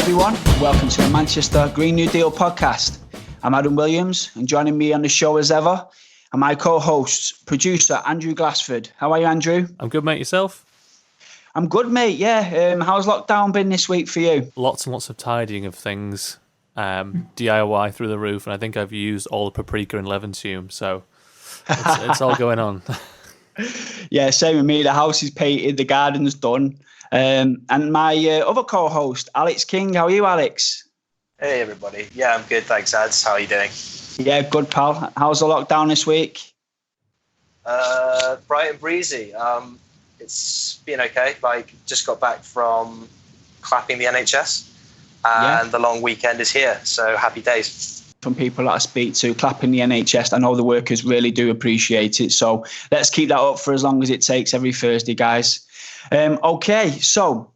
everyone. Welcome to the Manchester Green New Deal podcast. I'm Adam Williams, and joining me on the show as ever are my co-hosts, producer Andrew Glassford. How are you, Andrew? I'm good, mate. Yourself? I'm good, mate, yeah. How's lockdown been this week for you? Lots and lots of tidying of things, DIY through the roof, and I think I've used all the paprika and Levenshulme, so it's all going on. Yeah, same with me. The house is painted, the garden's done. And my other co-host, Alex King. How are you, Alex? Hey, everybody. Yeah, I'm good. Thanks, Ads. How are you doing? Yeah, good, pal. How's the lockdown this week? Bright and breezy. It's been okay. Just got back from clapping the NHS, and the long weekend is here. So happy days. From people that I speak to, clapping the NHS, I know the workers really do appreciate it. So let's keep that up for as long as it takes every Thursday, guys. Okay, so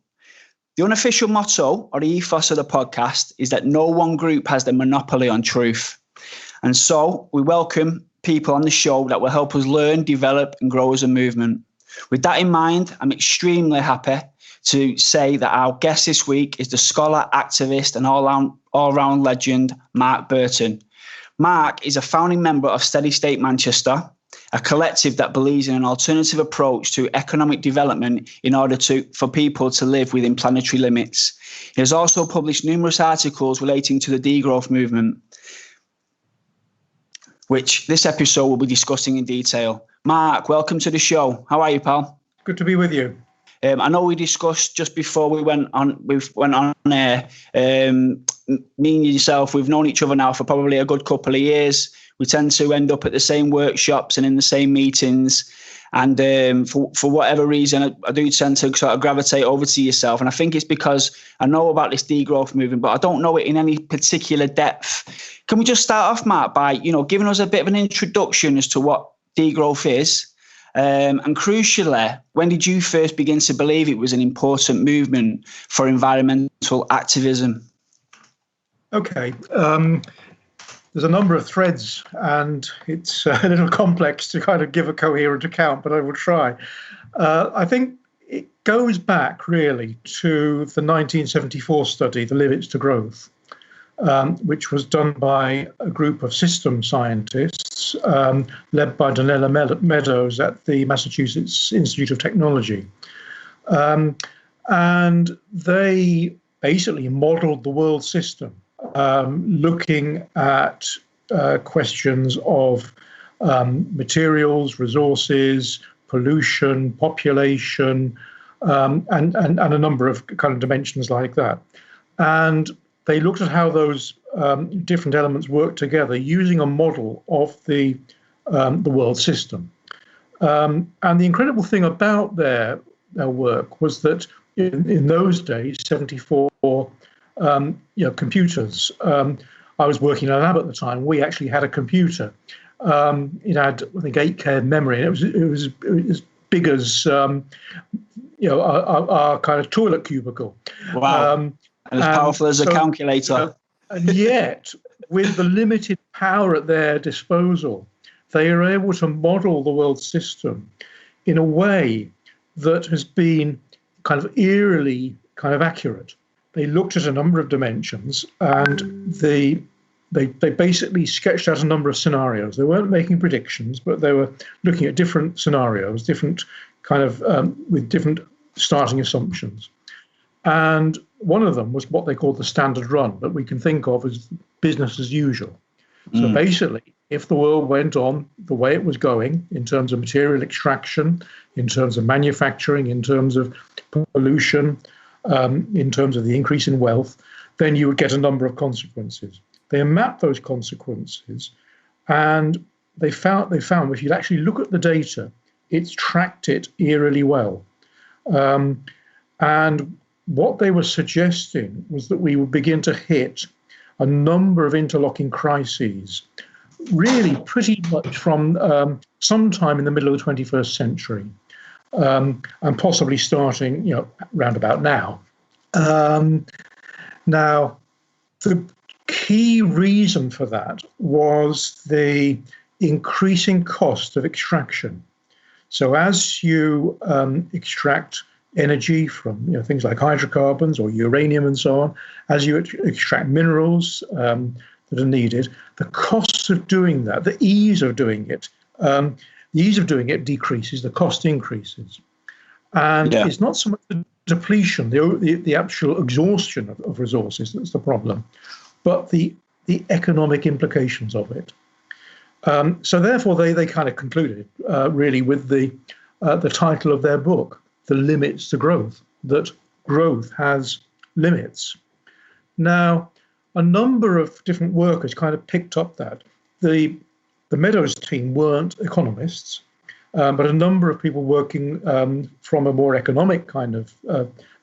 the unofficial motto or the ethos of the podcast is that no one group has the monopoly on truth. And so we welcome people on the show that will help us learn, develop and grow as a movement. With that in mind, I'm extremely happy to say that our guest this week is the scholar, activist and all-round legend, Mark Burton. Mark is a founding member of Steady State Manchester, a collective that believes in an alternative approach to economic development in order for people to live within planetary limits. He has also published numerous articles relating to the degrowth movement, which this episode will be discussing in detail. Mark, welcome to the show. How are you, pal? Good to be with you. I know we discussed just before we went on air. Me and yourself, we've known each other now for probably a good couple of years. We tend to end up at the same workshops and in the same meetings. And for whatever reason, I do tend to sort of gravitate over to yourself. And I think it's because I know about this degrowth movement, but I don't know it in any particular depth. Can we just start off, Mark, by giving us a bit of an introduction as to what degrowth is? And crucially, when did you first begin to believe it was an important movement for environmental activism? Okay. There's a number of threads, and it's a little complex to kind of give a coherent account, but I will try. I think it goes back really to the 1974 study, The Limits to Growth, which was done by a group of system scientists led by Donella Meadows at the Massachusetts Institute of Technology. And they basically modeled the world system, looking at questions of materials, resources, pollution, population, and a number of kind of dimensions like that. And they looked at how those different elements work together using a model of the world system. And the incredible thing about their work was that in those days, 74, computers. I was working in a lab at the time. We actually had a computer. It had, I think, 8K of memory, and it was as big as our kind of toilet cubicle. Wow. And as powerful as a calculator. And yet, with the limited power at their disposal, they are able to model the world system in a way that has been kind of eerily kind of accurate. They looked at a number of dimensions, and they basically sketched out a number of scenarios. They weren't making predictions, but they were looking at different scenarios, different kind of with different starting assumptions. And one of them was what they called the standard run, that we can think of as business as usual. So basically, if the world went on the way it was going in terms of material extraction, in terms of manufacturing, in terms of pollution, in terms of the increase in wealth, then you would get a number of consequences. They mapped those consequences, and they found if you actually look at the data, it's tracked it eerily well. And what they were suggesting was that we would begin to hit a number of interlocking crises, really pretty much from sometime in the middle of the 21st century, and possibly starting, round about now. Now, the key reason for that was the increasing cost of extraction. So as you extract energy from things like hydrocarbons or uranium and so on, as you extract minerals that are needed, the costs of doing that, the ease of doing it decreases, the cost increases. And it's not so much the depletion, the actual exhaustion of resources that's the problem, but the economic implications of it. So therefore, they kind of concluded really with the title of their book, The Limits to Growth, that growth has limits. Now, a number of different workers kind of picked up that. The Meadows team weren't economists, but a number of people working from a more economic kind of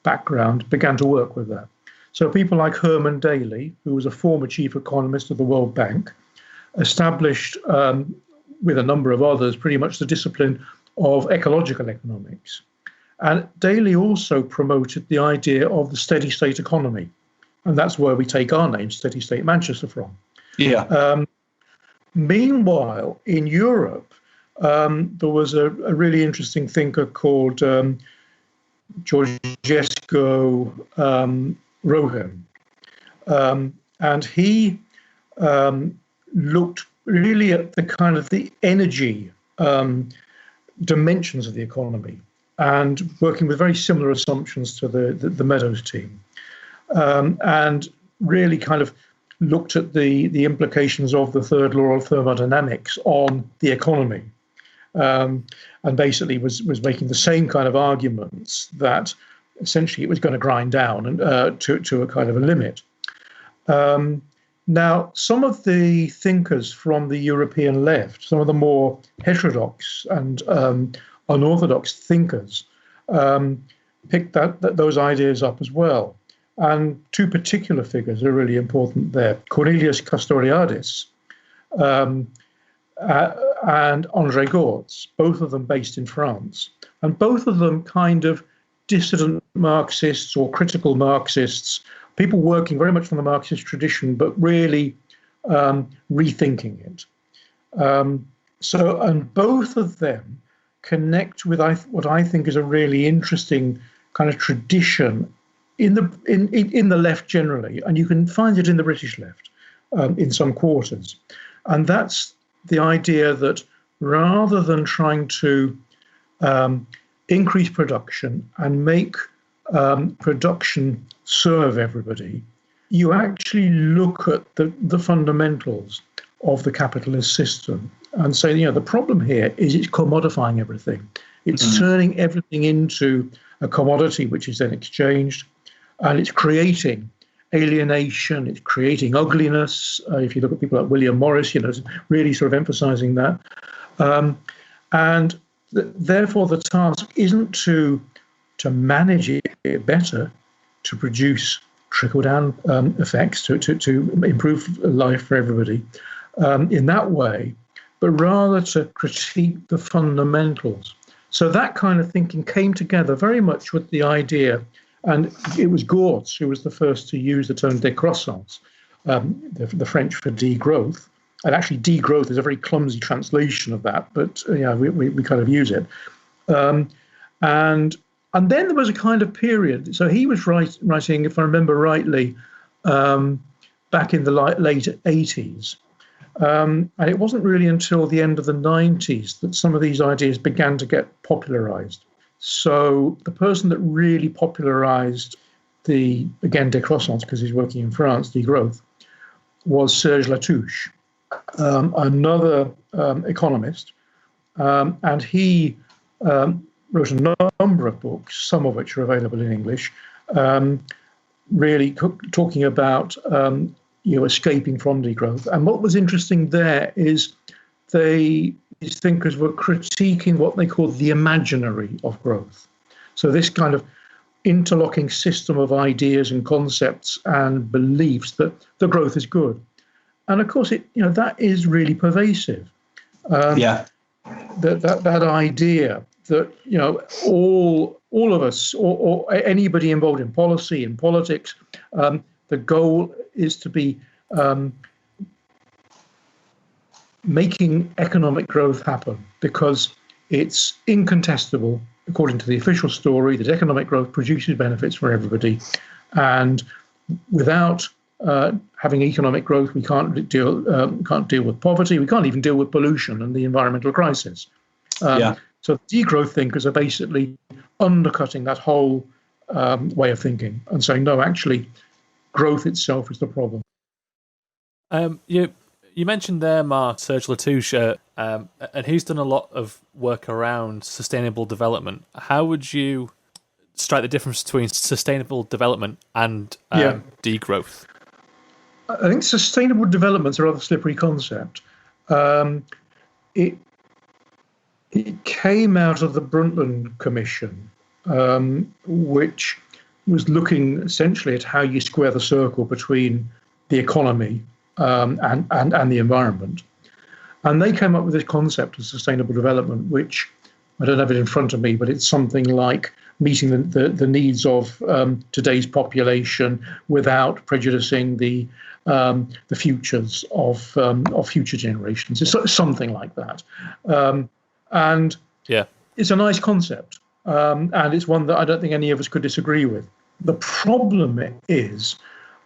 background began to work with that. So people like Herman Daly, who was a former chief economist of the World Bank, established with a number of others pretty much the discipline of ecological economics. And Daly also promoted the idea of the steady state economy. And that's where we take our name, Steady State Manchester, from. Meanwhile, in Europe, there was a really interesting thinker called Georgescu Roegen. And he looked really at the kind of the energy dimensions of the economy, and working with very similar assumptions to the Meadows team, and really kind of looked at the implications of the third law of thermodynamics on the economy, and basically was making the same kind of arguments that essentially it was going to grind down and to a kind of a limit. Now, some of the thinkers from the European left, some of the more heterodox and unorthodox thinkers, picked those ideas up as well. And two particular figures are really important there: Cornelius Castoriadis and André Gortz, both of them based in France. And both of them kind of dissident Marxists or critical Marxists, people working very much from the Marxist tradition, but really rethinking it. And both of them connect with what I think is a really interesting kind of tradition in the left generally, and you can find it in the British left in some quarters. And that's the idea that rather than trying to increase production and make production serve everybody, you actually look at the fundamentals of the capitalist system and say, the problem here is it's commodifying everything. It's turning everything into a commodity which is then exchanged, and it's creating alienation, it's creating ugliness. If you look at people like William Morris, really sort of emphasizing that. And therefore the task isn't to manage it better, to produce trickle-down effects, to improve life for everybody in that way, but rather to critique the fundamentals. So that kind of thinking came together very much with the idea, and it was Gortz who was the first to use the term décroissance, the French for degrowth. And actually, degrowth is a very clumsy translation of that, but we kind of use it. And then there was a kind of period. So he was writing, if I remember rightly, back in the late 80s. And it wasn't really until the end of the 90s that some of these ideas began to get popularized. So the person that really popularized décroissance, because he's working in France, degrowth, was Serge Latouche, another economist. And he wrote a number of books, some of which are available in English, really talking about escaping from degrowth. And what was interesting there is these thinkers were critiquing what they called the imaginary of growth. So this kind of interlocking system of ideas and concepts and beliefs that the growth is good. And of course, that is really pervasive. That idea that all of us or anybody involved in policy and politics, the goal is to be making economic growth happen because it's incontestable according to the official story, that economic growth produces benefits for everybody, and without having economic growth, we can't deal with poverty. We can't even deal with pollution and the environmental crisis. So degrowth thinkers are basically undercutting that whole way of thinking and saying, no, actually, growth itself is the problem. You mentioned there, Mark, Serge Latouche, and he's done a lot of work around sustainable development. How would you strike the difference between sustainable development and degrowth? I think sustainable development's a rather slippery concept. It came out of the Brundtland Commission, which was looking essentially at how you square the circle between the economy and the environment. And they came up with this concept of sustainable development, which I don't have it in front of me, but it's something like meeting the needs of today's population without prejudicing the futures of future generations. It's something like that. And it's a nice concept. And it's one that I don't think any of us could disagree with. The problem is,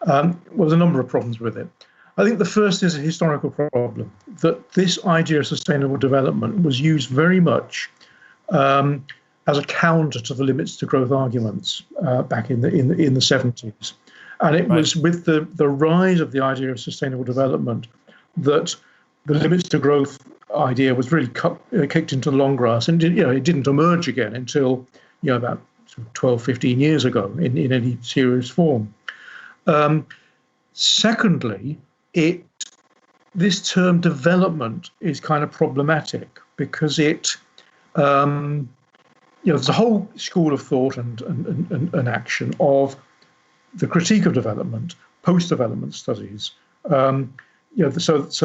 there's a number of problems with it. I think the first is a historical problem, that this idea of sustainable development was used very much as a counter to the limits to growth arguments back in the 70s. And it was with the rise of the idea of sustainable development that the limits to growth idea was really kicked into the long grass, and it didn't emerge again until about 12, 15 years ago in any serious form. Secondly, this term development is kind of problematic because there's a whole school of thought and action of the critique of development, post-development studies. So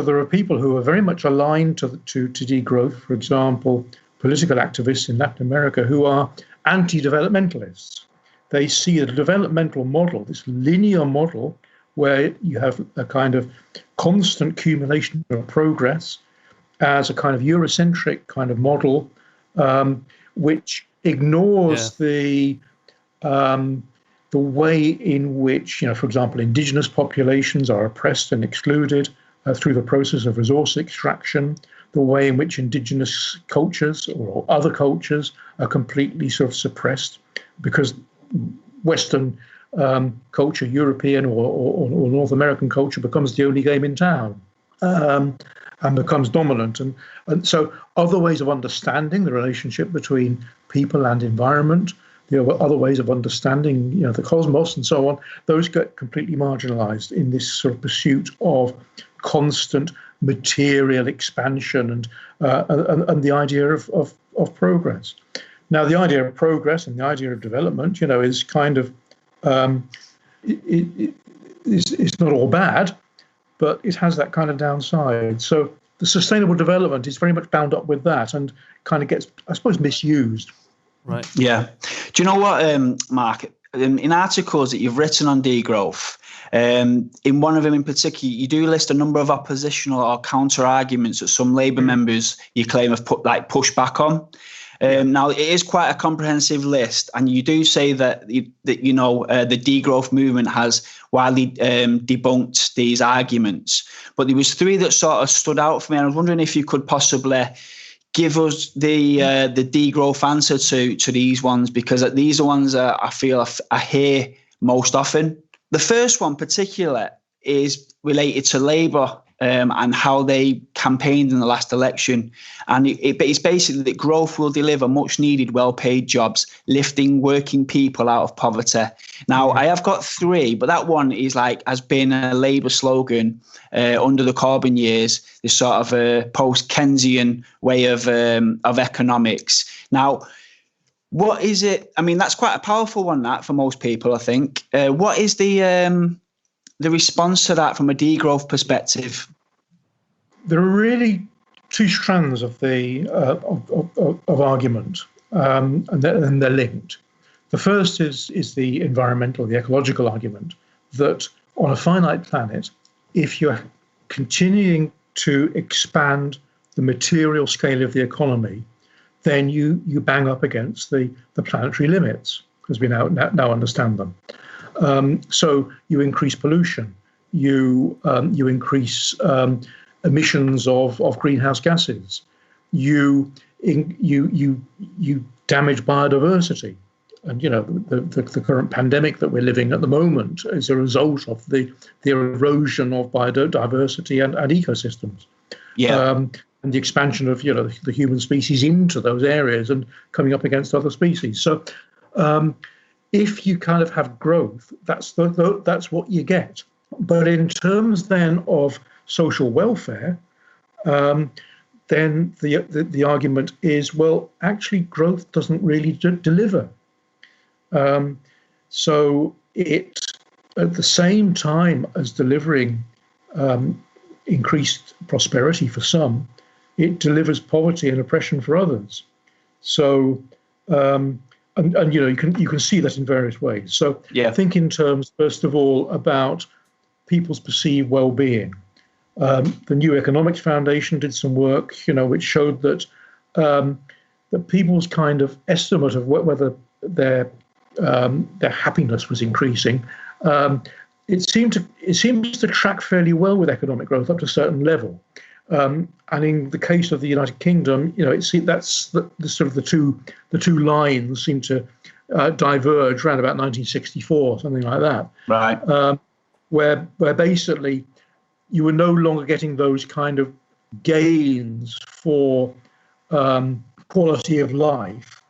there are people who are very much aligned to degrowth, for example, political activists in Latin America who are anti-developmentalists. They see a developmental model, this linear model, where you have a kind of constant accumulation of progress as a kind of Eurocentric kind of model, which ignores the way in which, for example, indigenous populations are oppressed and excluded through the process of resource extraction, the way in which indigenous cultures or other cultures are completely sort of suppressed because Western culture, European or North American culture, becomes the only game in town and becomes dominant. And so other ways of understanding the relationship between people and environment, other ways of understanding the cosmos and so on, those get completely marginalized in this sort of pursuit of constant material expansion and the idea of progress. Now, the idea of progress and the idea of development, is kind of it's not all bad, but it has that kind of downside. So the sustainable development is very much bound up with that and kind of gets, I suppose, misused. Right. Yeah. Do you know what, Mark? In articles that you've written on degrowth, in one of them in particular, you do list a number of oppositional or counter arguments that some Labour members you claim have pushed back on. Now, it is quite a comprehensive list, and you do say that the degrowth movement has widely debunked these arguments. But there was three that sort of stood out for me, and I was wondering if you could possibly give us the degrowth answer to these ones, because these are ones I feel I hear most often. The first one particular is related to Labour and how they campaigned in the last election. And it's basically that growth will deliver much needed, well-paid jobs, lifting working people out of poverty. Now, I have got three, but that one is has been a Labour slogan under the Corbyn years, this sort of post-Keynesian way of economics. Now, what is it? I mean, that's quite a powerful one, that, for most people, I think. What is the response to that from a degrowth perspective? There are really two strands of the of argument, and they're linked. The first is the environmental, the ecological argument that on a finite planet, if you're continuing to expand the material scale of the economy, then you bang up against the planetary limits, as we now understand them. So you increase pollution, you increase emissions of greenhouse gases, you damage biodiversity. And the current pandemic that we're living at the moment is a result of the erosion of biodiversity and ecosystems. And the expansion of the human species into those areas and coming up against other species. So if you kind of have growth, that's what you get. But in terms then of social welfare, then the argument is, well, actually growth doesn't really deliver. So it, at the same time as delivering increased prosperity for some, it delivers poverty and oppression for others. So, and you can see that in various ways. So, think in terms, first of all, about people's perceived well-being. The New Economics Foundation did some work, which showed that that people's kind of estimate of whether their happiness was increasing. It seems to track fairly well with economic growth up to a certain level. And in the case of the United Kingdom, that's the sort of the two lines seem to diverge around about 1964, something like that. Right. Where basically you were no longer getting those kind of gains for quality of life,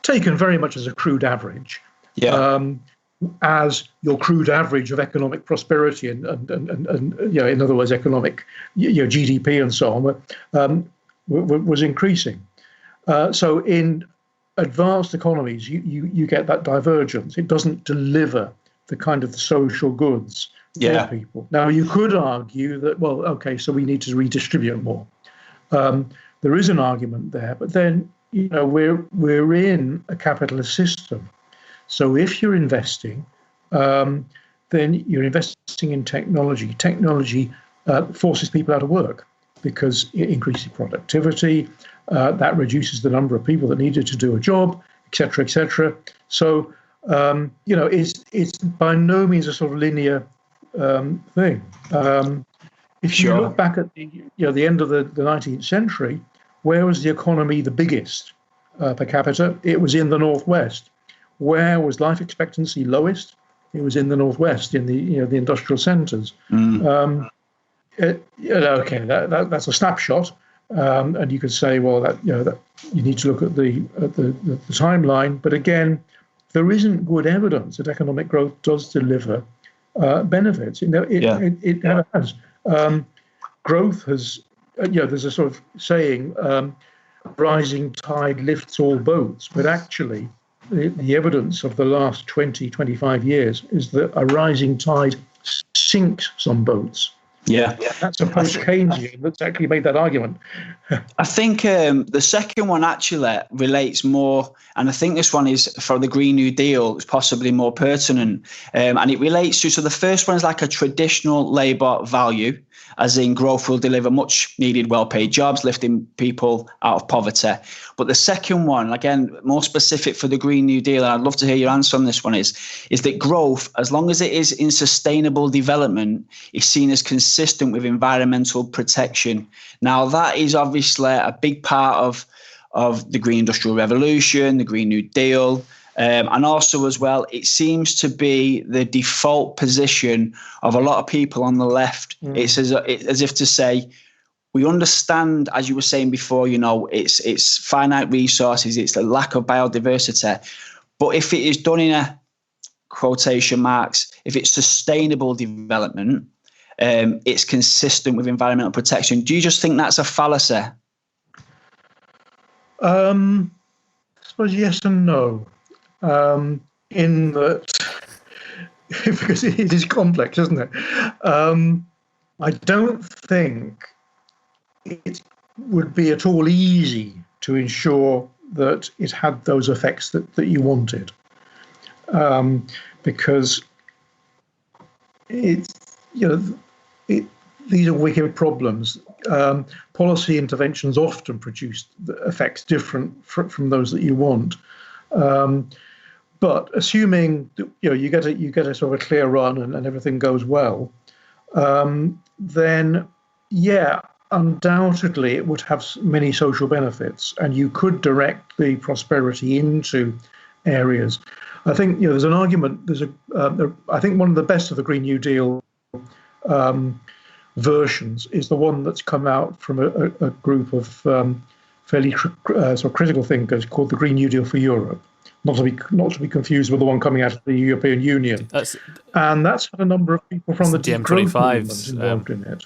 taken very much as a crude average. As your crude average of economic prosperity and in other words, economic GDP and so on was increasing. So in advanced economies, you get that divergence. It doesn't deliver the kind of social goods for people. Now you could argue that, well, okay, so we need to redistribute more. There is an argument there, but then we're in a capitalist system. So if you're investing, then you're investing in technology. Technology forces people out of work because it increases productivity. That reduces the number of people that needed to do a job, et cetera, et cetera. So, it's by no means a sort of linear thing. If you look back at the end of the 19th century, where was the economy the biggest per capita? It was in the Northwest. Where was life expectancy lowest? It was in the Northwest, in the the industrial centres. Okay, that's a snapshot, and you could say, well, that you need to look at the timeline. But again, there isn't good evidence that economic growth does deliver benefits. It never has. Growth has, there's a sort of saying, rising tide lifts all boats, but actually the evidence of the last 20, 25 years is that a rising tide sinks some boats. That's a post-Keynesian that's actually made that argument. I think the second one actually relates more, and I think this one is for the Green New Deal, it's possibly more pertinent. And it relates to, so the first one is like a traditional labour value, as in growth will deliver much needed well-paid jobs, lifting people out of poverty. But the second one, again, more specific for the Green New Deal, and I'd love to hear your answer on this one, is that growth, as long as it is in sustainable development, is seen as consistent with environmental protection. Now, that is obviously a big part of the Green Industrial Revolution, the Green New Deal, and also as well, it seems to be the default position of a lot of people on the left. It's as if to say, we understand, as you were saying before, it's finite resources, it's the lack of biodiversity. But if it is done in a quotation marks, if it's sustainable development, it's consistent with environmental protection. Do you just think that's a fallacy? I suppose yes and no. In that, because it is complex, isn't it? I don't think it would be at all easy to ensure that it had those effects that you wanted, because it's these are wicked problems. Policy interventions often produce effects different from those that you want. But assuming that, you get a sort of a clear run and everything goes well, then undoubtedly it would have many social benefits, and you could direct the prosperity into areas. I think there's an argument. I think one of the best of the Green New Deal versions is the one that's come out from a group of fairly sort of critical thinkers called the Green New Deal for Europe. Not to be confused with the one coming out of the European Union. And that's had a number of people from the growth movement involved in it.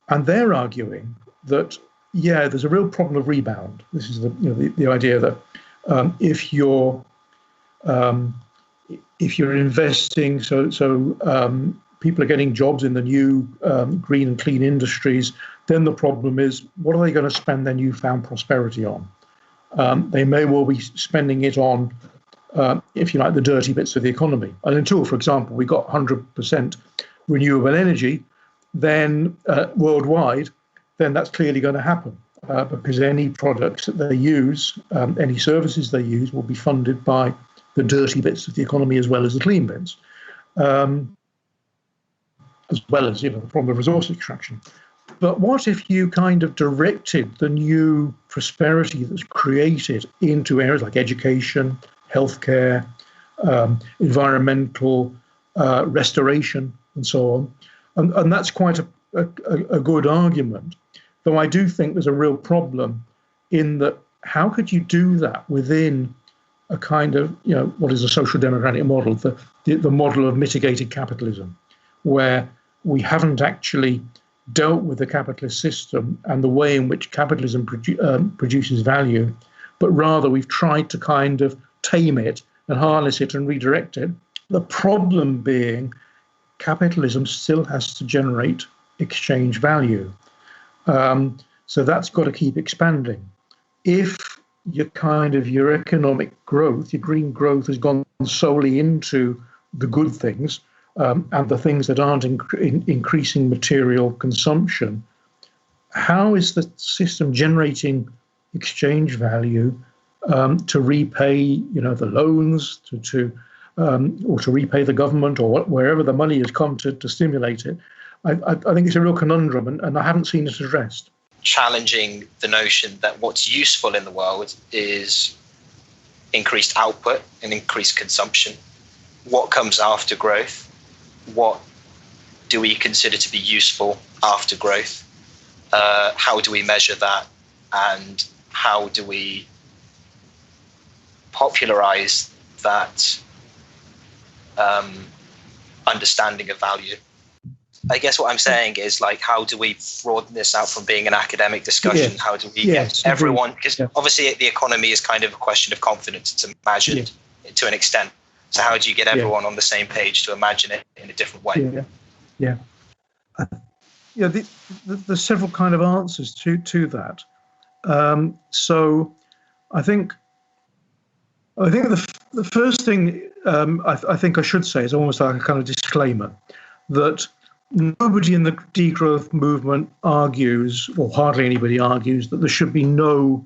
And they're arguing that there's a real problem of rebound. This is the idea that if you're investing, so people are getting jobs in the new green and clean industries, then the problem is, what are they going to spend their newfound prosperity on? They may well be spending it on, if you like, the dirty bits of the economy. And until, for example, we got 100% renewable energy, then worldwide, then that's clearly going to happen because any products that they use, any services they use, will be funded by the dirty bits of the economy as well as the clean bits, as well as the problem of resource extraction. But what if you kind of directed the new prosperity that's created into areas like education, healthcare, environmental restoration, and so on? And that's quite a good argument. Though I do think there's a real problem in that how could you do that within a kind of, what is a social democratic model, the model of mitigated capitalism, where we haven't actually dealt with the capitalist system and the way in which capitalism produces value, but rather we've tried to kind of tame it and harness it and redirect it. The problem being capitalism still has to generate exchange value. So that's got to keep expanding. If your economic growth, your green growth has gone solely into the good things, and the things that aren't increasing material consumption, how is the system generating exchange value to repay, the loans, or to repay the government, or wherever the money has come to stimulate it? I think it's a real conundrum, and I haven't seen it addressed. Challenging the notion that what's useful in the world is increased output and increased consumption. What comes after growth? What do we consider to be useful after growth? How do we measure that? And how do we popularize that understanding of value? I guess what I'm saying is, how do we broaden this out from being an academic discussion? Yes. How do we get everyone? Because obviously the economy is kind of a question of confidence. It's imagined to an extent. So how do you get everyone on the same page to imagine it in a different way? There's several kind of answers to that. So I think the first thing I think I should say is almost like a kind of disclaimer that nobody in the degrowth movement argues, or hardly anybody argues, that there should be no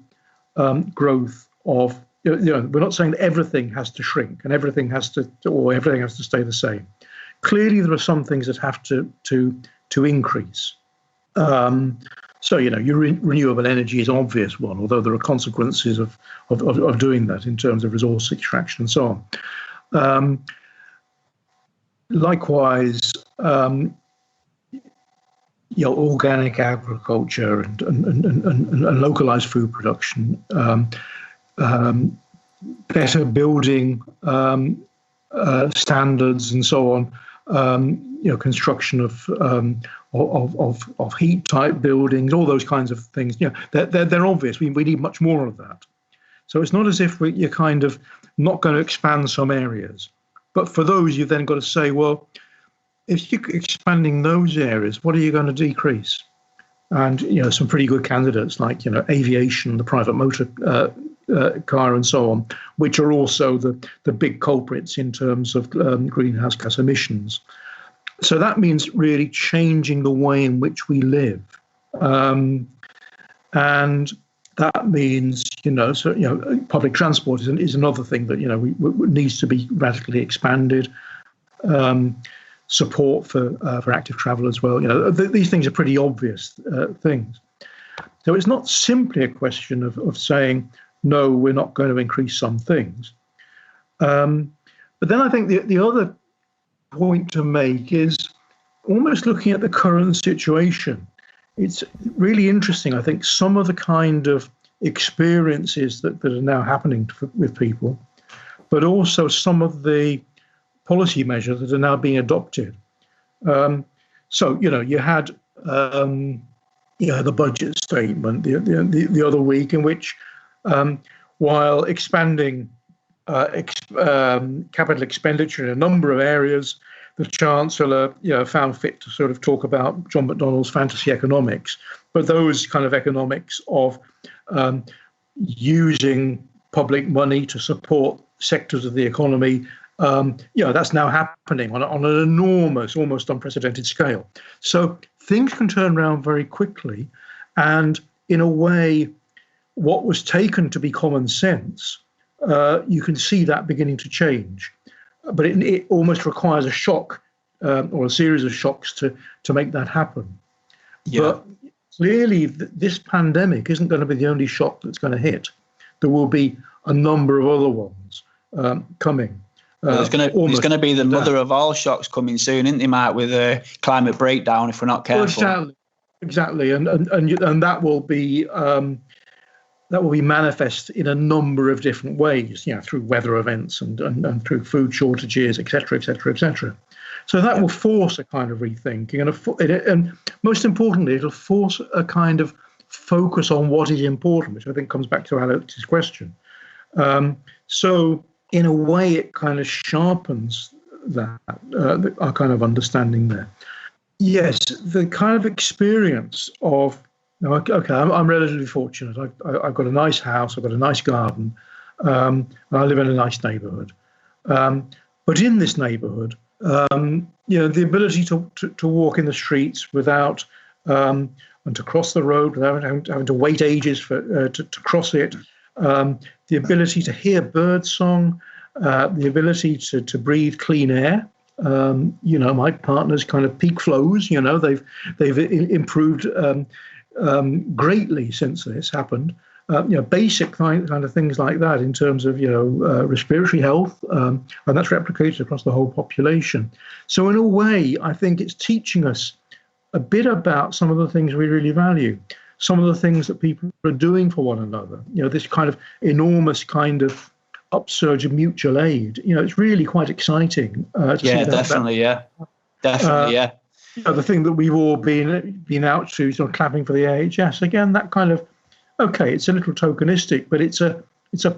growth of. We're not saying that everything has to shrink and everything has to stay the same. Clearly, there are some things that have to increase. So your renewable energy is an obvious one, although there are consequences of doing that in terms of resource extraction and so on. Likewise, organic agriculture and localized food production. Better building standards and so on, construction of heat type buildings, all those kinds of things. They're obvious. We need much more of that. So it's not as if you're kind of not going to expand some areas, but for those you've then got to say, well, if you're expanding those areas, what are you going to decrease? And some pretty good candidates like aviation, the private motor car, and so on, which are also the big culprits in terms of greenhouse gas emissions. So that means really changing the way in which we live. And that means, public transport is another thing that, needs to be radically expanded. Support for active travel as well. These things are pretty obvious things. So it's not simply a question of saying, no, we're not going to increase some things. But then I think the other point to make is almost looking at the current situation. It's really interesting, I think, some of the kind of experiences that are now happening with people, but also some of the policy measures that are now being adopted. So, you had the budget statement the other week, in which, while expanding capital expenditure in a number of areas, the Chancellor found fit to sort of talk about John McDonnell's fantasy economics, but those kind of economics of using public money to support sectors of the economy, that's now happening on an enormous, almost unprecedented scale. So things can turn around very quickly, and in a way, what was taken to be common sense, you can see that beginning to change. But it almost requires a shock or a series of shocks to make that happen. Yeah. But clearly, this pandemic isn't going to be the only shock that's going to hit. There will be a number of other ones coming. There's going to be the mother of all shocks coming soon, isn't there, Mark, with a climate breakdown if we're not careful. Well, exactly, and that will be manifest in a number of different ways, through weather events and through food shortages, et cetera, et cetera, et cetera. So that will force a kind of rethinking, and most importantly, it'll force a kind of focus on what is important, which I think comes back to Alex's question. So in a way, it kind of sharpens that, our kind of understanding there. Yes, the kind of experience of, okay, I'm relatively fortunate. I've got a nice house, I've got a nice garden, and I live in a nice neighbourhood. But in this neighbourhood, the ability to walk in the streets without, and to cross the road without having to wait ages to cross it, the ability to hear bird song, the ability to breathe clean air. My partner's kind of peak flows, they've improved greatly since this happened. Basic kind of things like that in terms of respiratory health, and that's replicated across the whole population. So in a way, I think it's teaching us a bit about some of the things we really value, some of the things that people are doing for one another. This kind of enormous kind of upsurge of mutual aid. It's really quite exciting. Definitely. The thing that we've all been out to, sort of clapping for the AHS again. That kind of, okay, it's a little tokenistic, but it's a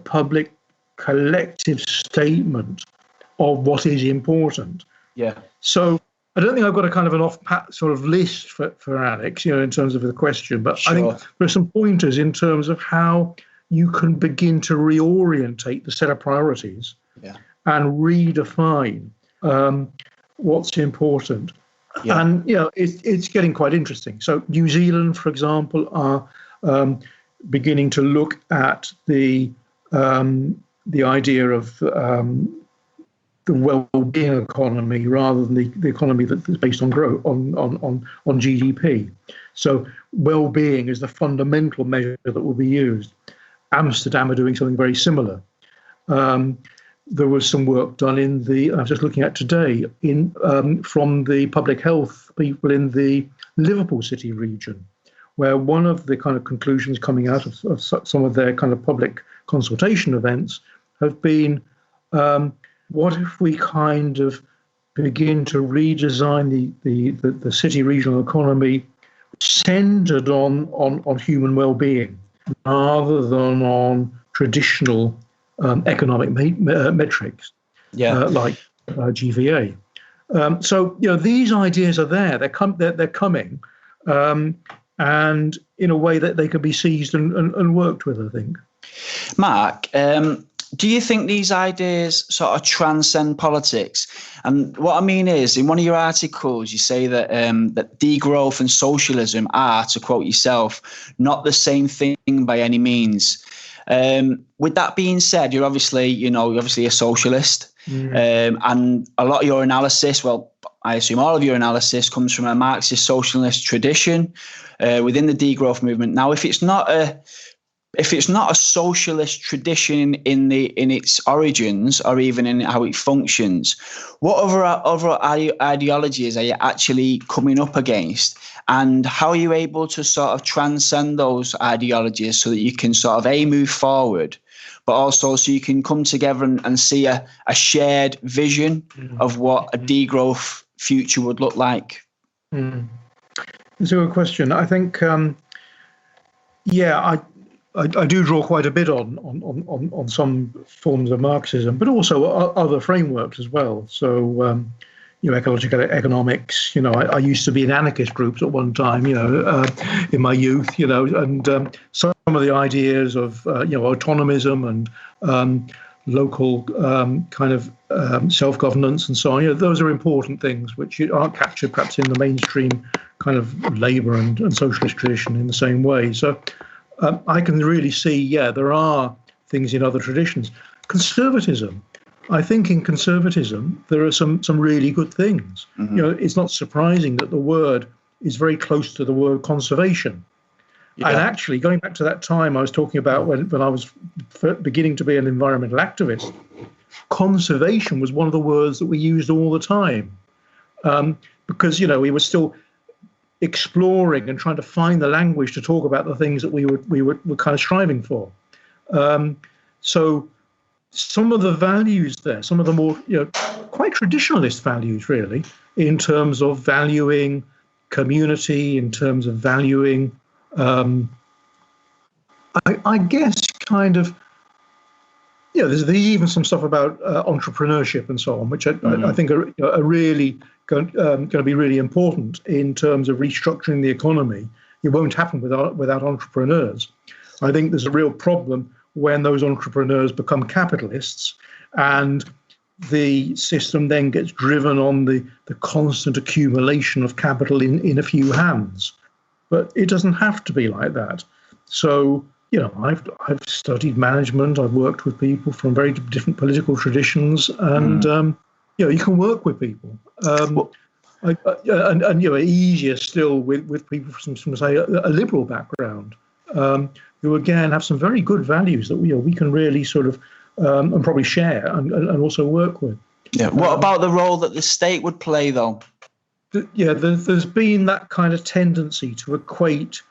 public, collective statement of what is important. Yeah. So I don't think I've got a kind of an off-pat sort of list for Alex, in terms of the question, but sure. I think there are some pointers in terms of how you can begin to reorientate the set of priorities and redefine what's important. Yeah. And, it's getting quite interesting. So New Zealand, for example, are beginning to look at the idea of the well-being economy rather than the economy that's based on growth, on GDP. So well-being is the fundamental measure that will be used. Amsterdam are doing something very similar. There was some work done I was just looking at today, from the public health people in the Liverpool City region, where one of the kind of conclusions coming out of some of their kind of public consultation events have been, what if we kind of begin to redesign the city regional economy centered on human well-being rather than on traditional economic metrics, like GVA. So these ideas are there. They're coming, and in a way that they can be seized and worked with, I think. Mark, do you think these ideas sort of transcend politics? And what I mean is, in one of your articles, you say that that degrowth and socialism are, to quote yourself, not the same thing by any means. With that being said, you're obviously a socialist, and a lot of your analysis, well, I assume all of your analysis comes from a Marxist socialist tradition within the degrowth movement. Now, if it's not a socialist tradition in its origins or even in how it functions, what other ideologies are you actually coming up against, and how are you able to sort of transcend those ideologies so that you can sort of move forward, but also so you can come together and see a shared vision of what a degrowth future would look like? It's a good question. I think, I do draw quite a bit on some forms of Marxism, but also other frameworks as well. So, ecological economics. I used to be in anarchist groups at one time. In my youth. And some of the ideas of autonomism and local kind of self-governance and so on. Those are important things which aren't captured perhaps in the mainstream kind of labour and socialist tradition in the same way. So. I can really see, there are things in other traditions. Conservatism, I think in conservatism, there are some really good things. It's not surprising that the word is very close to the word conservation. Yeah. And actually, going back to that time I was talking about when I was beginning to be an environmental activist, conservation was one of the words that we used all the time. Because, we were still exploring and trying to find the language to talk about the things that we were kind of striving for. So some of the values there, some of the more quite traditionalist values really, in terms of valuing community, in terms of valuing, I guess kind of, there's even some stuff about entrepreneurship and so on, which I think are really going to be really important in terms of restructuring the economy. It won't happen without entrepreneurs. I think there's a real problem when those entrepreneurs become capitalists and the system then gets driven on the constant accumulation of capital in a few hands. But it doesn't have to be like that. So, I've studied management. I've worked with people from very different political traditions, and you can work with people. Easier still with people from say a liberal background, who again have some very good values that we can really sort of and probably share and also work with. Yeah. What about the role that the state would play, though? There's been that kind of tendency to equate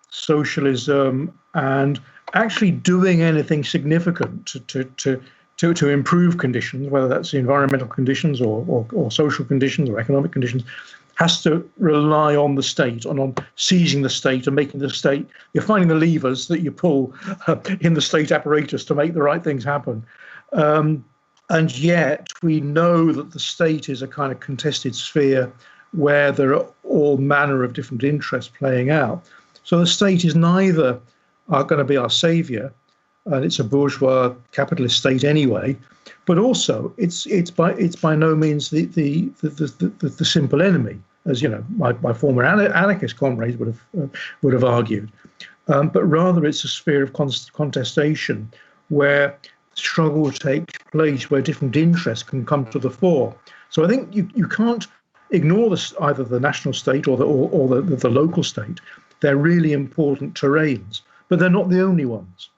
socialism and actually doing anything significant to improve conditions, whether that's environmental conditions or social conditions or economic conditions, has to rely on the state and on seizing the state and making the state. You're finding the levers that you pull in the state apparatus to make the right things happen. And yet we know that the state is a kind of contested sphere where there are all manner of different interests playing out. So the state is neither going to be our saviour, and it's a bourgeois capitalist state anyway, but also it's by no means the simple enemy, as my former anarchist comrades would have argued, but rather it's a sphere of contestation where struggle takes place, where different interests can come to the fore. So I think you can't ignore either the national state or the local state. They're really important terrains, but they're not the only ones.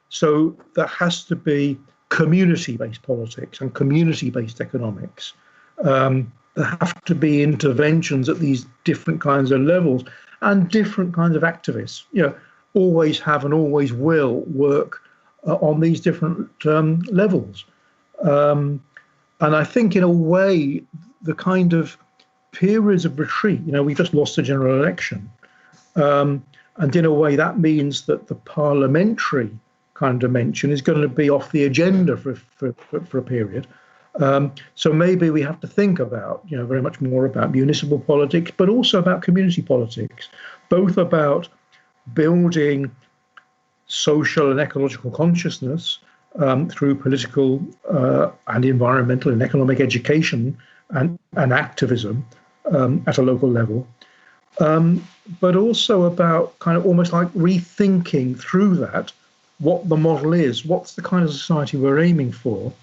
So there has to be community-based politics and community-based economics. There have to be interventions at these different kinds of levels, and different kinds of activists, always have and always will work on these different levels. And I think in a way, the kind of periods of retreat, we've just lost a general election. And in a way, that means that the parliamentary kind of dimension is going to be off the agenda for a period. So maybe we have to think about, very much more about municipal politics, but also about community politics, both about building social and ecological consciousness through political and environmental and economic education and activism at a local level, but also about kind of almost like rethinking through that what the model is, what's the kind of society we're aiming for.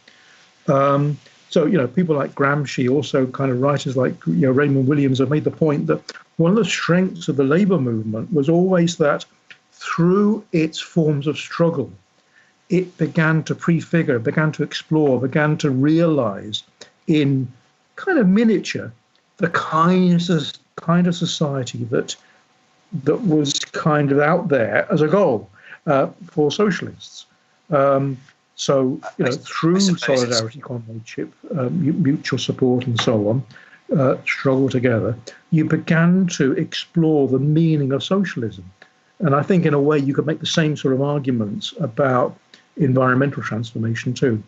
So, people like Gramsci, also kind of writers like Raymond Williams, have made the point that one of the strengths of the labor movement was always that through its forms of struggle, it began to prefigure, began to explore, began to realize in kind of miniature the kind of society that was kind of out there as a goal for socialists. So, through solidarity, comradeship, mutual support, and so on, struggle together, you began to explore the meaning of socialism. And I think, in a way, you could make the same sort of arguments about environmental transformation too.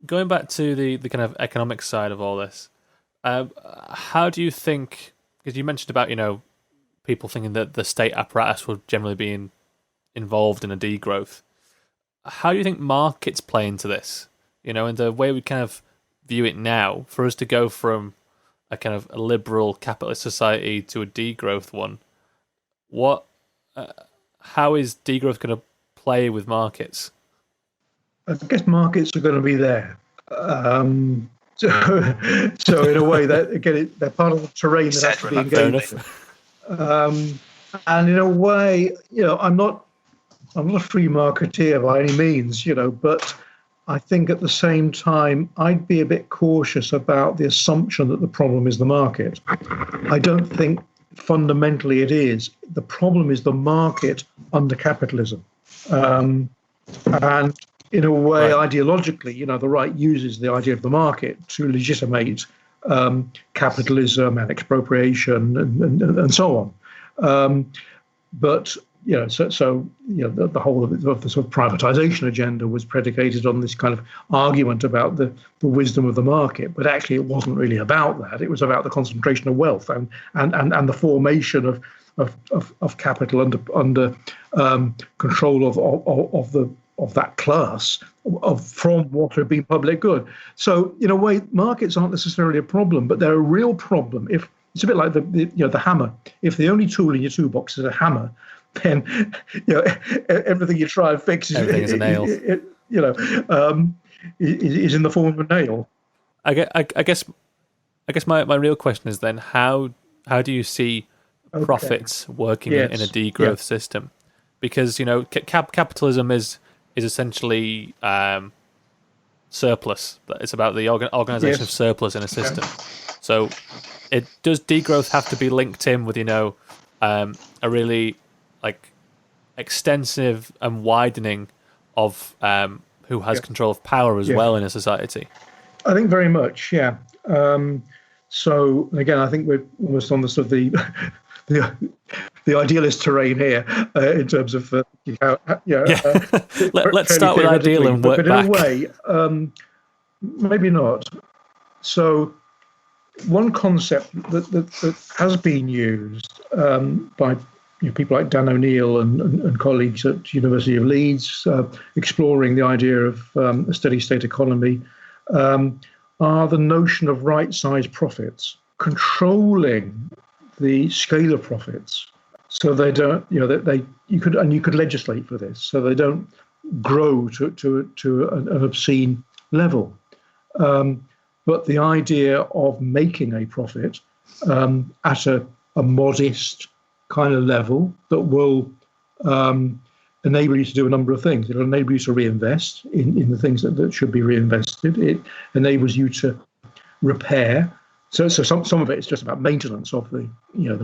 Going back to the kind of economic side of all this, how do you think? Because you mentioned about people thinking that the state apparatus would generally be involved in a degrowth. How do you think markets play into this? In the way we kind of view it now, for us to go from a kind of a liberal capitalist society to a degrowth one, how is degrowth going to play with markets? I guess markets are going to be there. So in a way, that again, they're part of the terrain that has to be engaged. And in a way, I'm not a free marketeer by any means, but I think at the same time, I'd be a bit cautious about the assumption that the problem is the market. I don't think fundamentally it is. The problem is the market under capitalism. And in a way, ideologically, the right uses the idea of the market to legitimate capitalism and expropriation and so on. But the whole of the sort of privatization agenda was predicated on this kind of argument about the wisdom of the market, but actually it wasn't really about that. It was about the concentration of wealth and the formation of capital under control of that class from what had been public good. So in a way, markets aren't necessarily a problem, but they're a real problem. If it's a bit like the hammer. If the only tool in your toolbox is a hammer, then everything you try and fix is a nail. Is in the form of a nail. I guess my real question is then how do you see profits working in a degrowth system? Because capitalism is essentially surplus. It's about the organisation of surplus in a system. So does degrowth have to be linked in with a really extensive and widening of who has control of power as well in a society? I think very much, yeah. So again, I think we're almost on the sort of the idealist terrain here in terms of Let's start with ideal and work back. But in a way, maybe not. So one concept that has been used by people like Dan O'Neill and colleagues at University of Leeds, exploring the idea of a steady state economy, are the notion of right-sized profits, controlling the scale of profits, so they don't, you could legislate for this, so they don't grow to an obscene level. But the idea of making a profit at a modest kind of level that will enable you to do a number of things. It'll enable you to reinvest in the things that should be reinvested. It enables you to repair. So some of it is just about maintenance of the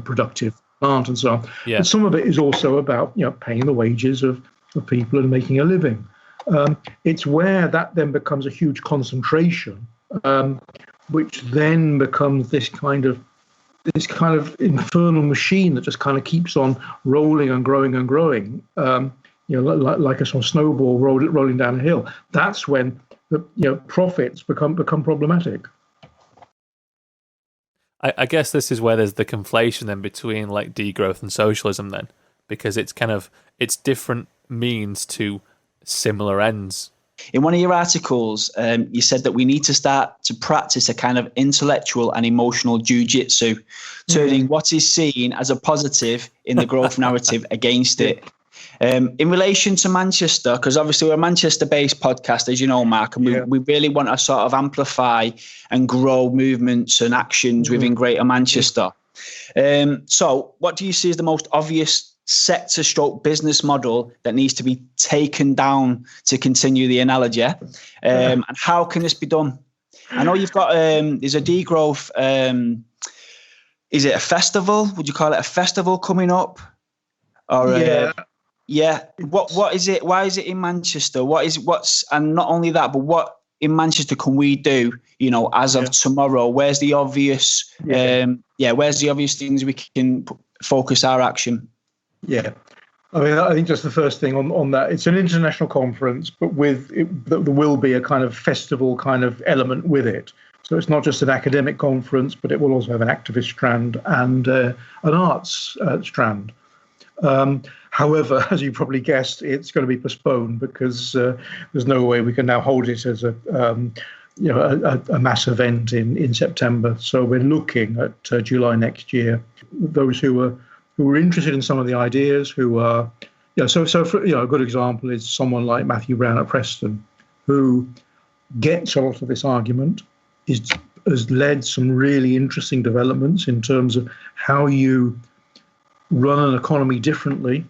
productive plant and so on. Yeah. But some of it is also about paying the wages of people and making a living. It's where that then becomes a huge concentration, which then becomes this kind of infernal machine that just kind of keeps on rolling and growing and growing, like a sort of snowball rolling down a hill. That's when the profits become problematic. I guess this is where there's the conflation then between degrowth and socialism then, because it's different means to similar ends. In one of your articles, you said that we need to start to practice a kind of intellectual and emotional jiu-jitsu, turning what is seen as a positive in the growth narrative against it. In relation to Manchester, because obviously we're a Manchester-based podcast, as you know, Mark, and we really want to sort of amplify and grow movements and actions within Greater Manchester. So what do you see as the most obvious sector stroke business model that needs to be taken down, to continue the analogy? And how can this be done? I know you've got, there's a degrowth, is it a festival? Would you call it a festival coming up? Or yeah. What is it? Why is it in Manchester? And not only that, but what in Manchester can we do, as of tomorrow? Where's the obvious, where's the obvious things we can focus our action? Yeah. I mean, I think just the first thing on that, it's an international conference, but there will be a kind of festival kind of element with it. So it's not just an academic conference, but it will also have an activist strand and an arts strand. However, as you probably guessed, it's going to be postponed because there's no way we can now hold it as a mass event in September. So we're looking at July next year. Those who are interested in some of the ideas, who are, so for, a good example is someone like Matthew Brown at Preston, who gets a lot of this argument, has led some really interesting developments in terms of how you run an economy differently.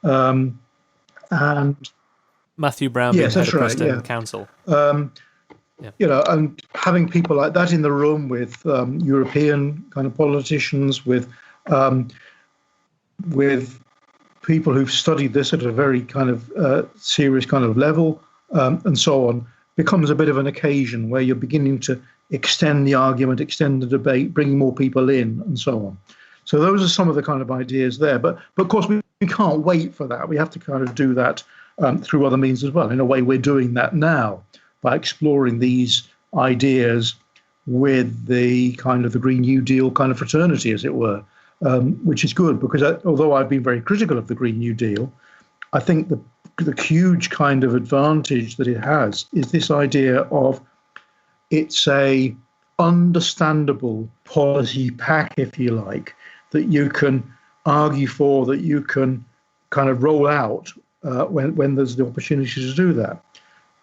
And Matthew Brown, being head of Preston Council. And having people like that in the room with European kind of politicians, with people who've studied this at a very kind of serious kind of level, and so on, becomes a bit of an occasion where you're beginning to extend the argument, extend the debate, bring more people in, and so on. So those are some of the kind of ideas there. But of course, we can't wait for that. We have to kind of do that through other means as well. In a way, we're doing that now by exploring these ideas with the kind of the Green New Deal kind of fraternity, as it were, which is good because although I've been very critical of the Green New Deal, I think the huge kind of advantage that it has is this idea of it's a understandable policy pack, if you like, that you can argue for, that you can kind of roll out when there's the opportunity to do that.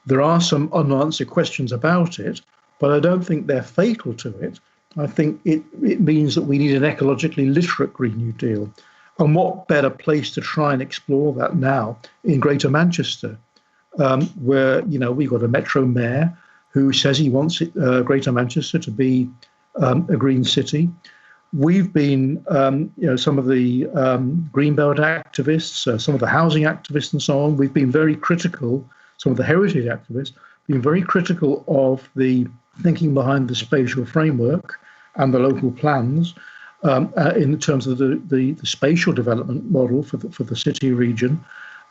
There are some unanswered questions about it, but I don't think they're fatal to it. I think it means that we need an ecologically literate Green New Deal. And what better place to try and explore that now in Greater Manchester, where, we've got a Metro Mayor who says he wants Greater Manchester to be a green city. We've been, some of the Greenbelt activists, some of the housing activists and so on, we've been very critical, some of the heritage activists, been very critical of the thinking behind the spatial framework and the local plans in terms of the spatial development model for the city region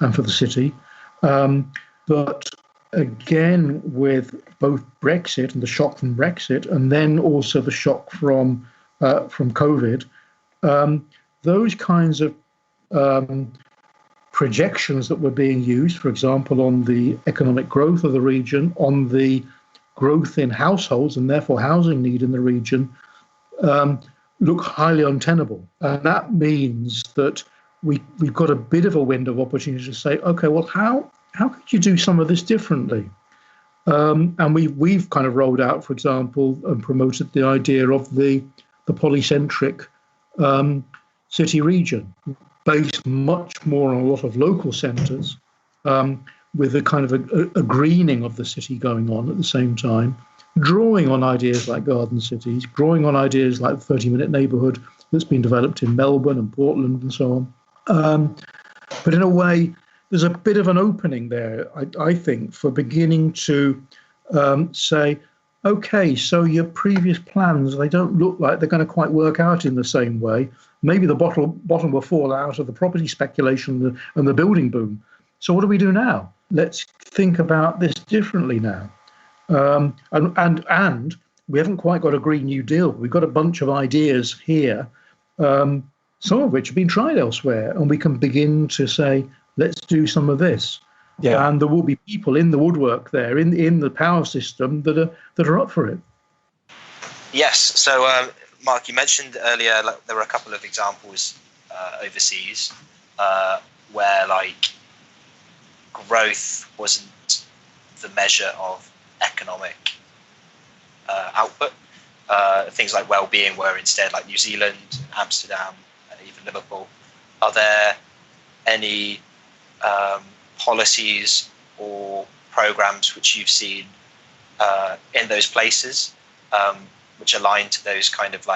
and for the city. But again, with both Brexit and the shock from Brexit, and then also the shock from COVID, those kinds of projections that were being used, for example, on the economic growth of the region, on the growth in households and therefore housing need in the region, look highly untenable. And that means that we've got a bit of a window of opportunity to say, okay, well, how could you do some of this differently? And we've kind of rolled out, for example, and promoted the idea of the polycentric city region, based much more on a lot of local centres, with a kind of a greening of the city going on at the same time, drawing on ideas like garden cities, drawing on ideas like the 30-minute neighbourhood that's been developed in Melbourne and Portland and so on. But in a way, there's a bit of an opening there, I think, for beginning to say, okay, so your previous plans, they don't look like they're going to quite work out in the same way. Maybe the bottom will fall out of the property speculation and the building boom. So what do we do now? Let's think about this differently now. And we haven't quite got a Green New Deal. We've got a bunch of ideas here, some of which have been tried elsewhere, and we can begin to say, let's do some of this. Yeah. And there will be people in the woodwork there, in the power system, that are up for it. Yes. So, Mark, you mentioned earlier there were a couple of examples overseas where growth wasn't the measure of economic output. Things like well-being were instead, like New Zealand, Amsterdam, even Liverpool. Are there any policies or programs which you've seen in those places which align to those kind of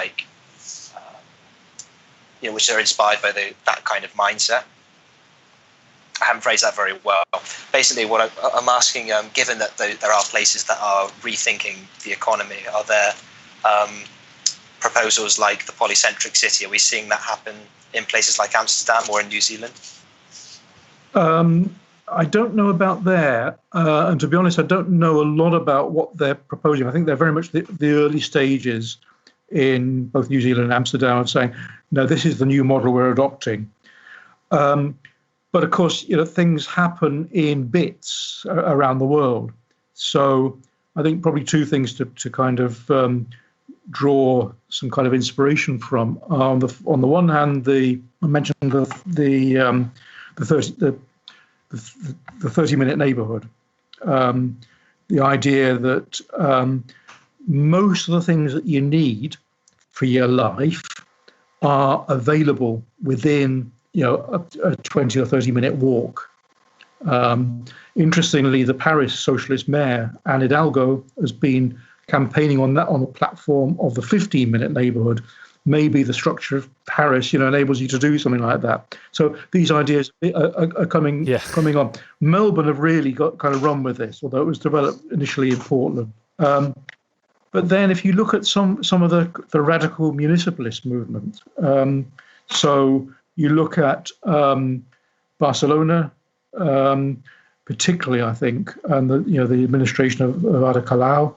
which are inspired by that kind of mindset? I haven't phrased that very well. Basically, what I'm asking, given that there are places that are rethinking the economy, are there proposals like the polycentric city? Are we seeing that happen in places like Amsterdam or in New Zealand? I don't know about there. And to be honest, I don't know a lot about what they're proposing. I think they're very much the early stages in both New Zealand and Amsterdam of saying, no, this is the new model we're adopting. But of course, things happen in bits around the world. So I think probably two things to kind of draw some kind of inspiration from. On the one hand, I mentioned the 30-minute neighborhood. The idea that most of the things that you need for your life are available within a 20 or 30-minute walk. Interestingly, the Paris socialist mayor, Anne Hidalgo, has been campaigning on the platform of the 15-minute neighborhood. Maybe the structure of Paris, enables you to do something like that. So these ideas are coming on. Melbourne have really got kind of run with this, although it was developed initially in Portland. But then, if you look at some of the radical municipalist movement, so you look at Barcelona, particularly, I think, and the administration of Ada Colau.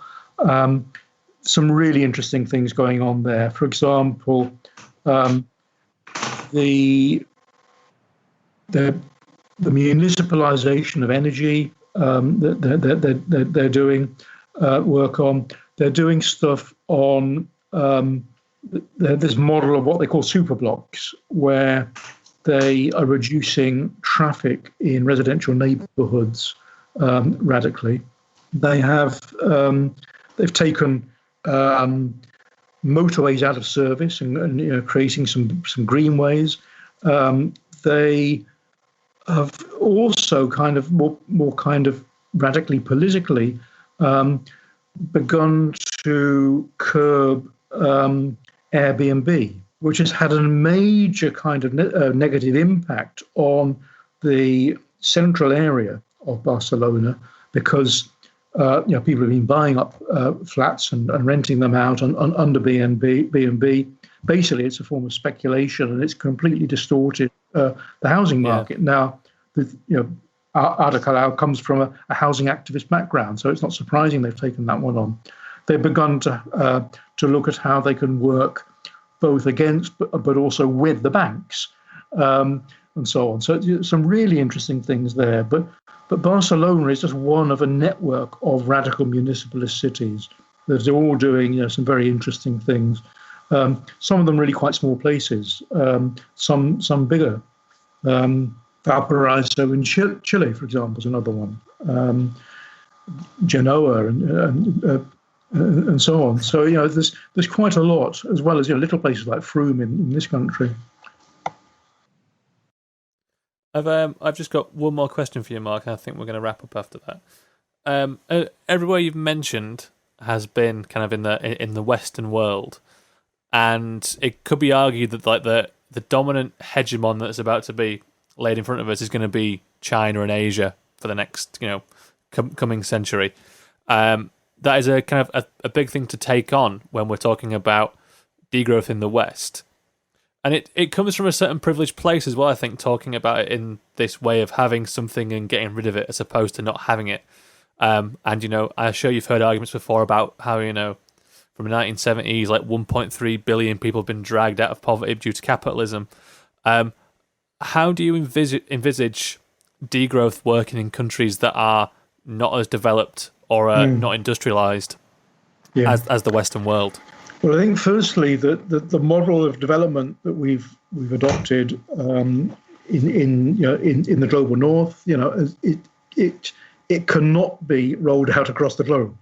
Some really interesting things going on there. For example, the municipalization of energy that they're doing work on. They're doing stuff on this model of what they call super blocks, where they are reducing traffic in residential neighborhoods radically. They've taken motorways out of service and creating some greenways. They have also kind of more kind of radically politically begun to curb Airbnb, which has had a major kind of negative impact on the central area of Barcelona, because people have been buying up flats and renting them out under B&B. Basically, it's a form of speculation, and it's completely distorted the housing market. Yeah. Now, Ada Colau comes from a housing activist background, so it's not surprising they've taken that one on. They've begun to look at how they can work both against but also with the banks and so on. So some really interesting things there. But Barcelona is just one of a network of radical municipalist cities that are all doing some very interesting things. Some of them really quite small places, some bigger. Valparaiso in Chile, for example, is another one. Genoa and so on. So there's quite a lot, as well as little places like Frome in this country. I've just got one more question for you, Mark, and I think we're going to wrap up after that. Everywhere you've mentioned has been kind of in the Western world, and it could be argued that the dominant hegemon that's about to be laid in front of us is going to be China and Asia for the next coming century. That is a kind of a big thing to take on when we're talking about degrowth in the West. And it comes from a certain privileged place as well, I think, talking about it in this way of having something and getting rid of it as opposed to not having it. And, I'm sure you've heard arguments before about how, from the 1970s, like 1.3 billion people have been dragged out of poverty due to capitalism. How do you envisage degrowth working in countries that are not as developed or not industrialized as the Western world? Well, I think firstly that the model of development that we've adopted in the global north, it cannot be rolled out across the globe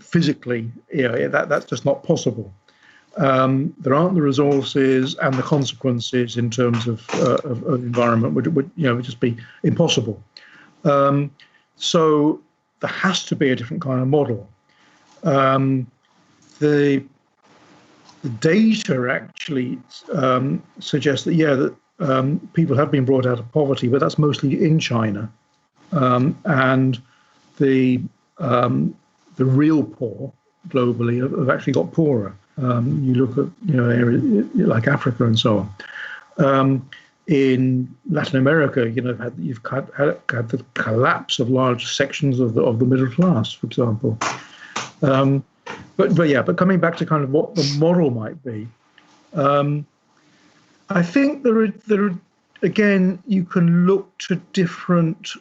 physically. That's just not possible. There aren't the resources, and the consequences in terms of environment would just be impossible. So there has to be a different kind of model. The data actually suggests that people have been brought out of poverty, but that's mostly in China, and the real poor globally have actually got poorer. You look at areas like Africa and so on. In Latin America, you've had the collapse of large sections of the middle class, for example. But coming back to kind of what the model might be, I think there are again, you can look to different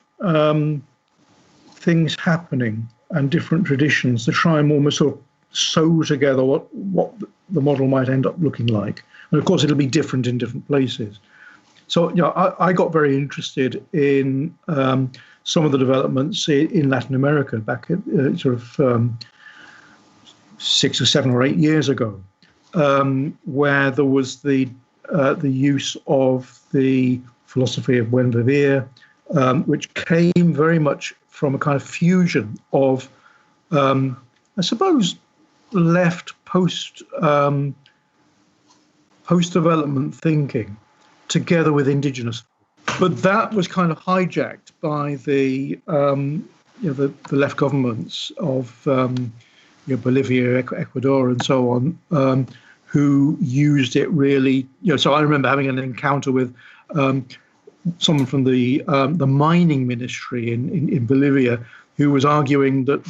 things happening and different traditions to try and almost sort of sew together what the model might end up looking like. And of course, it'll be different in different places. So, I got very interested in some of the developments in Latin America back at sort of 6 or 7 or 8 years ago, where there was the use of the philosophy of Buen Vivir, which came very much from a kind of fusion of, I suppose, left post-development thinking together with indigenous. But that was kind of hijacked by the left governments of Bolivia, Ecuador, and so on, who used it really. So I remember having an encounter with someone from the mining ministry in Bolivia, who was arguing that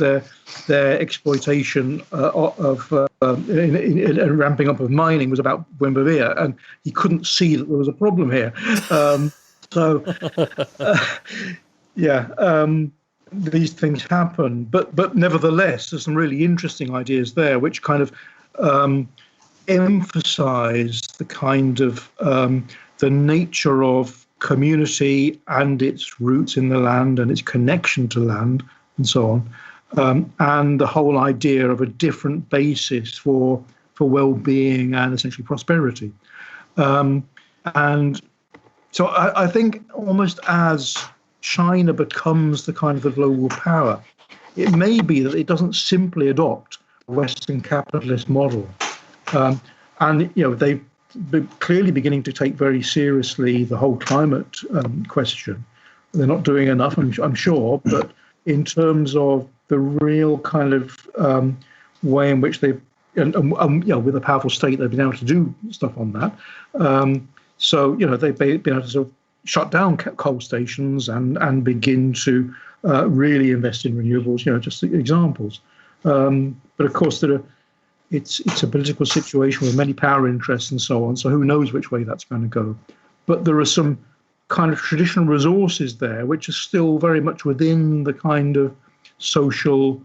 their exploitation of ramping up of mining was about Buen Vivir, and he couldn't see that there was a problem here. These things happen, but nevertheless, there's some really interesting ideas there, which kind of emphasize the kind of the nature of community and its roots in the land and its connection to land and so on, and the whole idea of a different basis for well-being and essentially prosperity. And so I think almost as China becomes the kind of the global power, it may be that it doesn't simply adopt a Western capitalist model. And they're clearly beginning to take very seriously the whole climate question. They're not doing enough, I'm sure, but in terms of the real kind of way in which they've, with a powerful state, they've been able to do stuff on that. So they've been able to sort of shut down coal stations and begin to really invest in renewables. Just examples. But of course, it's a political situation with many power interests and so on. So who knows which way that's going to go? But there are some kind of traditional resources there which are still very much within the kind of social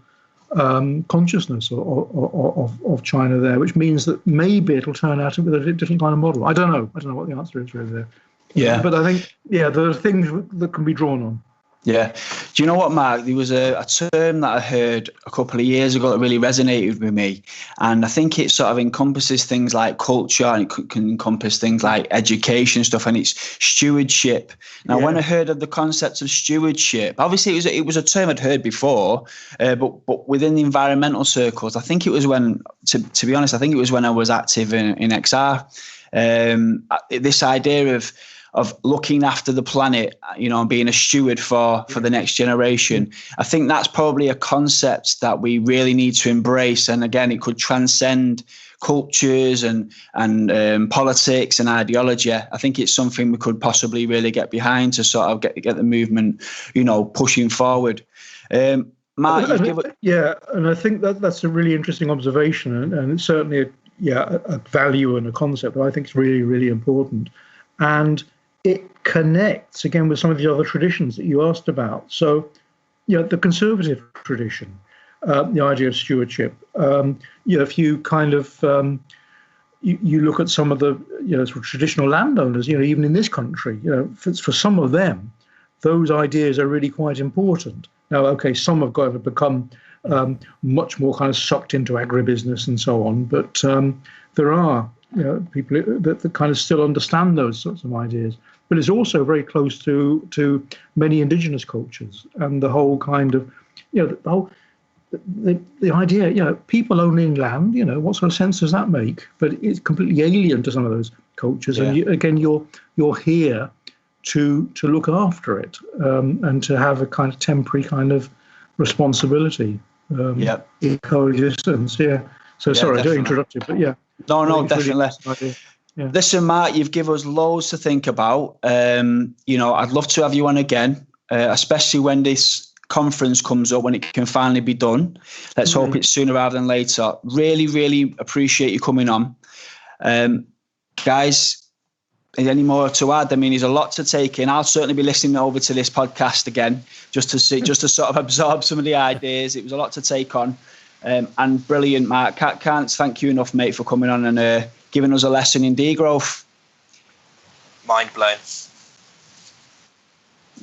consciousness of China there, which means that maybe it'll turn out with a different kind of model. I don't know what the answer is really there. Yeah. But I think, there are things that can be drawn on. Yeah. Do you know what, Mark? There was a term that I heard a couple of years ago that really resonated with me. And I think it sort of encompasses things like culture, and it can encompass things like education stuff, and it's stewardship. Now, when I heard of the concept of stewardship, obviously it was a term I'd heard before, but within the environmental circles, I think it was when, to be honest, I think it was when I was active in XR. This idea of looking after the planet, and being a steward for the next generation. I think that's probably a concept that we really need to embrace. And again, it could transcend cultures and politics and ideology. I think it's something we could possibly really get behind to sort of get the movement, pushing forward. Mark, and I think that's a really interesting observation, and it's certainly a value and a concept that I think is really, really important. And it connects again with some of the other traditions that you asked about. So, the conservative tradition, the idea of stewardship. If you kind of you look at some of the sort of traditional landowners, even in this country, for some of them, those ideas are really quite important. Now, okay, some have got to become much more kind of sucked into agribusiness and so on, but there are people that kind of still understand those sorts of ideas. But it's also very close to many indigenous cultures, and the whole kind of the idea, people owning land, what sort of sense does that make? But it's completely alien to some of those cultures. Yeah. And you're here to look after it and to have a kind of temporary kind of responsibility in coexistence. Yeah. So sorry, I don't interrupt you, but yeah. No, definitely. Really Listen, Mark, you've given us loads to think about. I'd love to have you on again, especially when this conference comes up, when it can finally be done. Let's hope it's sooner rather than later. Really, really appreciate you coming on. Guys, any more to add? I mean, there's a lot to take in. I'll certainly be listening over to this podcast again, just to sort of absorb some of the ideas. It was a lot to take on. And brilliant, Mark. Can't thank you enough, mate, for coming on and giving us a lesson in degrowth. Mind blown.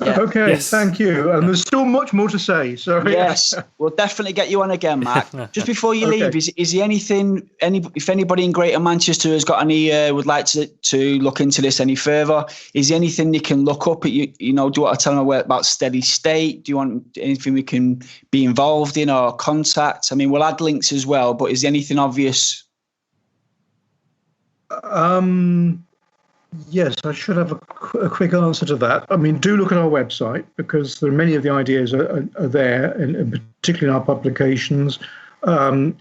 Yeah. Okay, yes. Thank you. And there's still much more to say. So yes, we'll definitely get you on again, Mark. Just before you leave, is there anything? If anybody in Greater Manchester has got any, would like to look into this any further, is there anything you can look up? Do you want to tell them about Steady State? Do you want anything we can be involved in or contact? I mean, we'll add links as well. But is there anything obvious? Yes, I should have a quick answer to that. I mean, do look at our website, because there are many of the ideas are there, and particularly in our publications. Earlier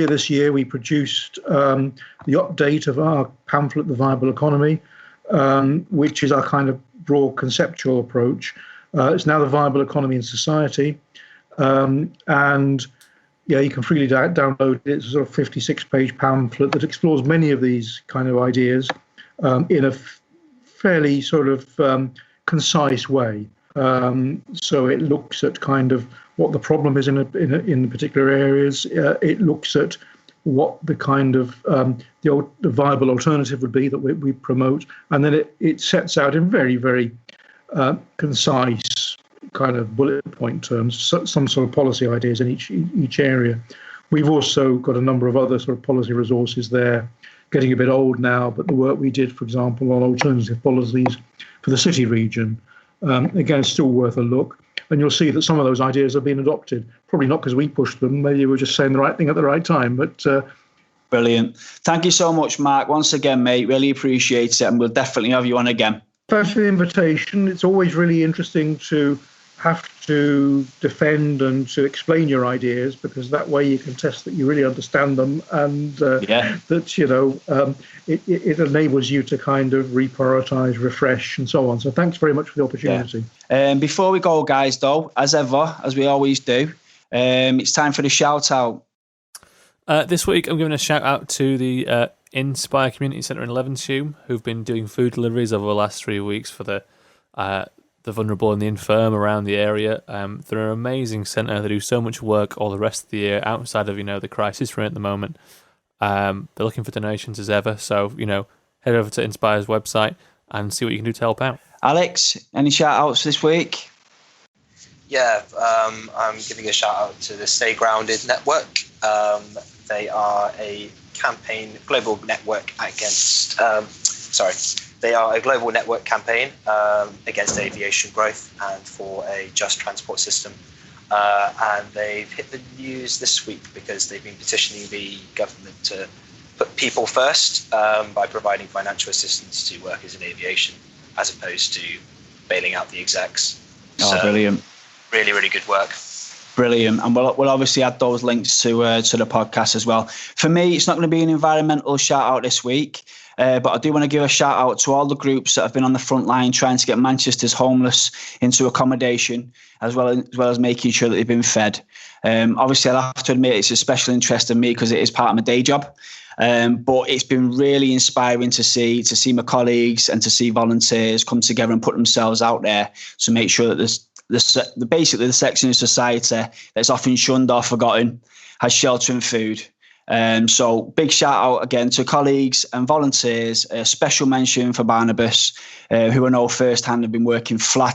this year we produced the update of our pamphlet, The Viable Economy, which is our kind of broad conceptual approach. It's now The Viable Economy in Society, and you can freely download it. It's a sort of 56-page pamphlet that explores many of these kind of ideas in a fairly sort of concise way. So it looks at kind of what the problem is in the particular areas. It looks at what the kind of the viable alternative would be that we promote, and then it sets out in very, very concise kind of bullet point terms some sort of policy ideas in each area. We've also got a number of other sort of policy resources there, getting a bit old now, but the work we did, for example, on alternative policies for the city region, again, it's still worth a look. And you'll see that some of those ideas have been adopted, probably not because we pushed them, maybe we're just saying the right thing at the right time, but brilliant. Thank you so much, Mark, once again, mate. Really appreciate it, and we'll definitely have you on again. Thanks for the invitation. It's always really interesting to have to defend and to explain your ideas, because that way you can test that you really understand them, and that it enables you to kind of reprioritize, refresh, and so on. So thanks very much for the opportunity. Before we go, guys, though, as ever, as we always do, it's time for the shout out. This week I'm giving a shout out to the Inspire Community Centre in Levenshulme, who've been doing food deliveries over the last 3 weeks for the vulnerable and the infirm around the area. They're an amazing centre. They do so much work all the rest of the year outside of the crisis we're in at the moment. They're looking for donations as ever, so head over to Inspire's website and see what you can do to help out. Alex, any shout outs this week? Yeah, I'm giving a shout out to the Stay Grounded Network. They are a global network against They are a global network campaign against aviation growth and for a just transport system. And they've hit the news this week because they've been petitioning the government to put people first by providing financial assistance to workers in aviation, as opposed to bailing out the execs. So, brilliant. Really, really good work. Brilliant. And we'll obviously add those links to the podcast as well. For me, it's not going to be an environmental shout out this week. But I do want to give a shout out to all the groups that have been on the front line trying to get Manchester's homeless into accommodation, as well as making sure that they've been fed. Obviously, I'll have to admit it's a special interest in me because it is part of my day job. But it's been really inspiring to see my colleagues and to see volunteers come together and put themselves out there to make sure that basically the section of society that's often shunned or forgotten has shelter and food. So big shout out again to colleagues and volunteers. A special mention for Barnabas, who I know firsthand have been working flat